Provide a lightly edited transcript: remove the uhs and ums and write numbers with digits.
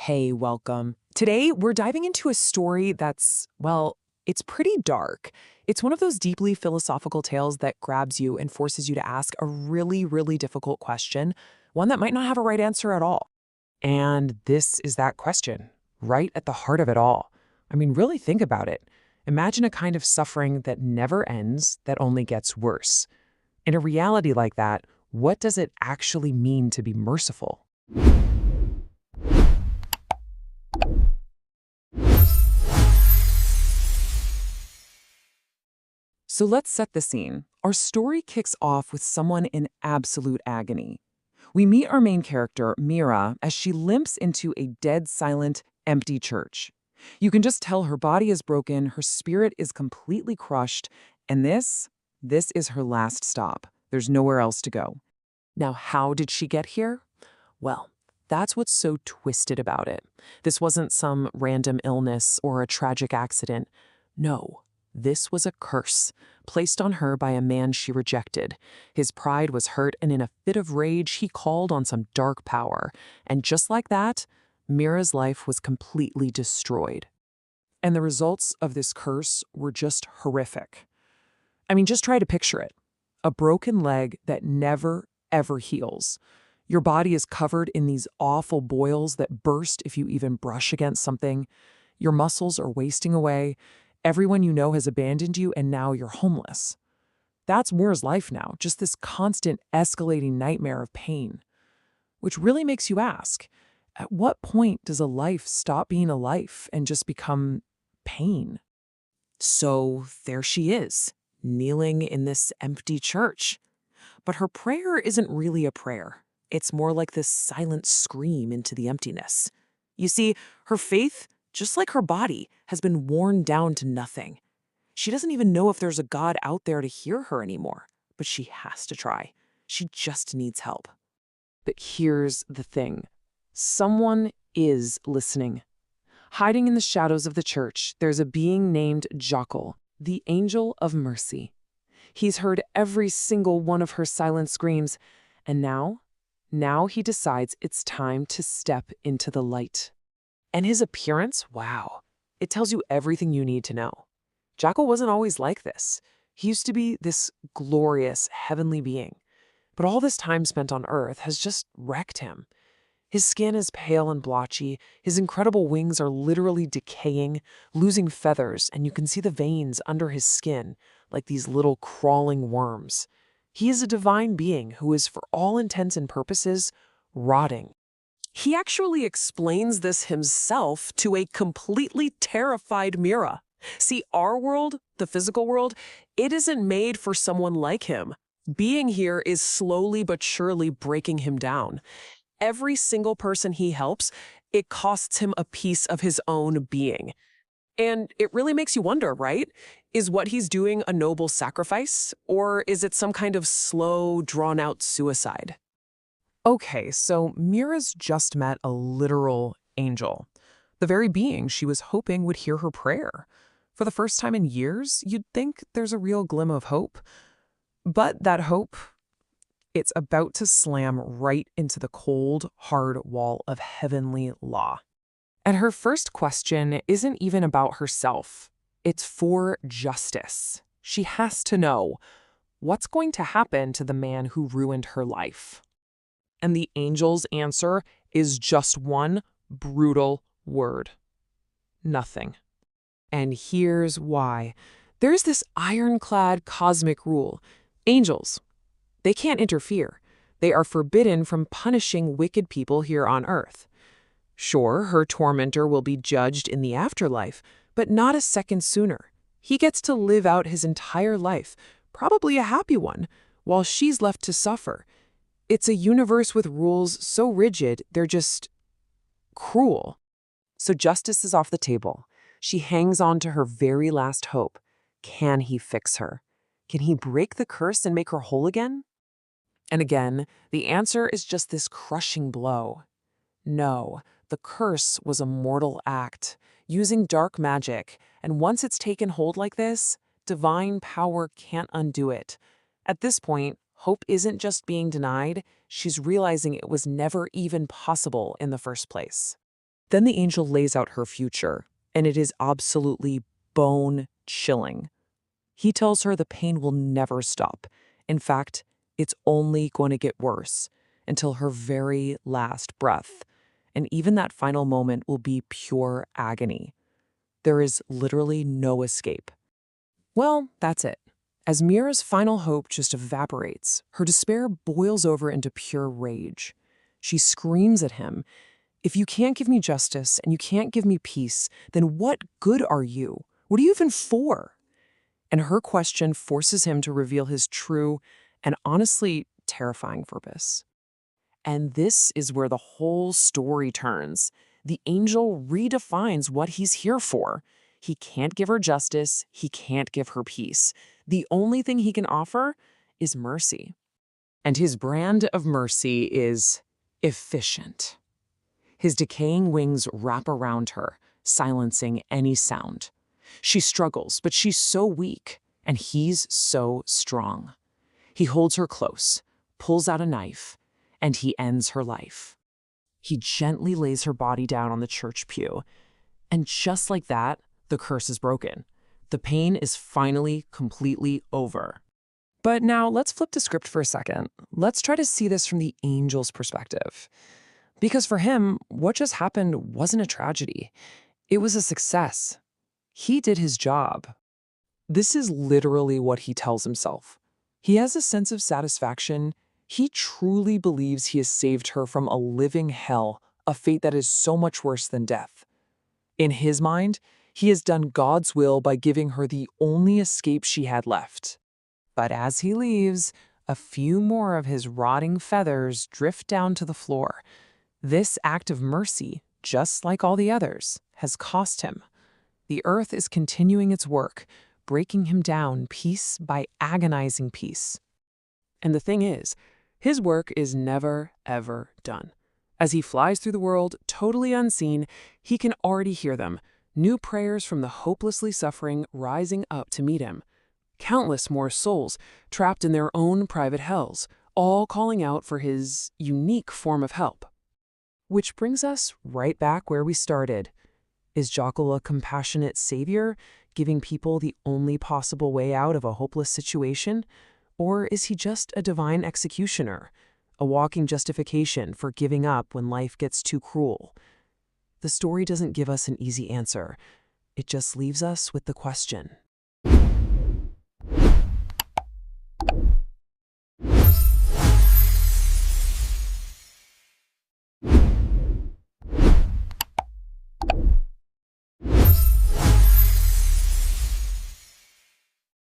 Hey, welcome. Today, we're diving into a story that's, well, it's pretty dark. It's one of those deeply philosophical tales that grabs you and forces you to ask a really, really difficult question, one that might not have a right answer at all. And this is that question, right at the heart of it all. I mean, really think about it. Imagine a kind of suffering that never ends, that only gets worse. In a reality like that, what does it actually mean to be merciful? So let's set the scene. Our story kicks off with someone in absolute agony. We meet our main character, Mira, as she limps into a dead, silent, empty church. You can just tell her body is broken, her spirit is completely crushed, and this is her last stop. There's nowhere else to go. Now, how did she get here? Well, that's what's so twisted about it. This wasn't some random illness or a tragic accident. No. This was a curse, placed on her by a man she rejected. His pride was hurt, and in a fit of rage, he called on some dark power. And just like that, Mira's life was completely destroyed. And the results of this curse were just horrific. I mean, just try to picture it. A broken leg that never, ever heals. Your body is covered in these awful boils that burst if you even brush against something. Your muscles are wasting away. Everyone you know has abandoned you, and now you're homeless. That's Mira's life now, just this constant escalating nightmare of pain. Which really makes you ask, at what point does a life stop being a life and just become pain? So there she is, kneeling in this empty church. But her prayer isn't really a prayer. It's more like this silent scream into the emptiness. You see, her faith, just like her body, has been worn down to nothing. She doesn't even know if there's a God out there to hear her anymore, but she has to try. She just needs help. But here's the thing. Someone is listening. Hiding in the shadows of the church, there's a being named Jackal, the angel of mercy. He's heard every single one of her silent screams, and now he decides it's time to step into the light. And his appearance, wow, it tells you everything you need to know. Jackal wasn't always like this. He used to be this glorious, heavenly being. But all this time spent on Earth has just wrecked him. His skin is pale and blotchy, his incredible wings are literally decaying, losing feathers, and you can see the veins under his skin, like these little crawling worms. He is a divine being who is, for all intents and purposes, rotting. He actually explains this himself to a completely terrified Mira. See, our world, the physical world, it isn't made for someone like him. Being here is slowly but surely breaking him down. Every single person he helps, it costs him a piece of his own being. And it really makes you wonder, right? Is what he's doing a noble sacrifice, or is it some kind of slow, drawn-out suicide? Okay, so Mira's just met a literal angel, the very being she was hoping would hear her prayer. For the first time in years, you'd think there's a real glimmer of hope. But that hope, it's about to slam right into the cold, hard wall of heavenly law. And her first question isn't even about herself. It's for justice. She has to know, what's going to happen to the man who ruined her life? And the angel's answer is just one brutal word. Nothing. And here's why. There's this ironclad cosmic rule. Angels, they can't interfere. They are forbidden from punishing wicked people here on Earth. Sure, her tormentor will be judged in the afterlife, but not a second sooner. He gets to live out his entire life, probably a happy one, while she's left to suffer. It's a universe with rules so rigid, they're just cruel. So justice is off the table. She hangs on to her very last hope. Can he fix her? Can he break the curse and make her whole again? And again, the answer is just this crushing blow. No, the curse was a mortal act, using dark magic, and once it's taken hold like this, divine power can't undo it. At this point, hope isn't just being denied, she's realizing it was never even possible in the first place. Then the angel lays out her future, and it is absolutely bone-chilling. He tells her the pain will never stop. In fact, it's only going to get worse until her very last breath. And even that final moment will be pure agony. There is literally no escape. Well, that's it. As Mira's final hope just evaporates, her despair boils over into pure rage. She screams at him, "If you can't give me justice and you can't give me peace, then what good are you? What are you even for?" And her question forces him to reveal his true and honestly terrifying purpose. And this is where the whole story turns. The angel redefines what he's here for. He can't give her justice. He can't give her peace. The only thing he can offer is mercy. And his brand of mercy is efficient. His decaying wings wrap around her, silencing any sound. She struggles, but she's so weak, and he's so strong. He holds her close, pulls out a knife, and he ends her life. He gently lays her body down on the church pew, and just like that, the curse is broken. The pain is finally completely over. But now let's flip the script for a second. Let's try to see this from the angel's perspective. Because for him, what just happened wasn't a tragedy. It was a success. He did his job. This is literally what he tells himself. He has a sense of satisfaction. He truly believes he has saved her from a living hell, a fate that is so much worse than death. In his mind, he has done God's will by giving her the only escape she had left. But as he leaves, a few more of his rotting feathers drift down to the floor. This act of mercy, just like all the others, has cost him. The earth is continuing its work, breaking him down piece by agonizing piece. And the thing is, his work is never, ever done. As he flies through the world, totally unseen, he can already hear them, new prayers from the hopelessly suffering rising up to meet him. Countless more souls trapped in their own private hells, all calling out for his unique form of help. Which brings us right back where we started. Is Jockle a compassionate savior, giving people the only possible way out of a hopeless situation? Or is he just a divine executioner, a walking justification for giving up when life gets too cruel? The story doesn't give us an easy answer. It just leaves us with the question.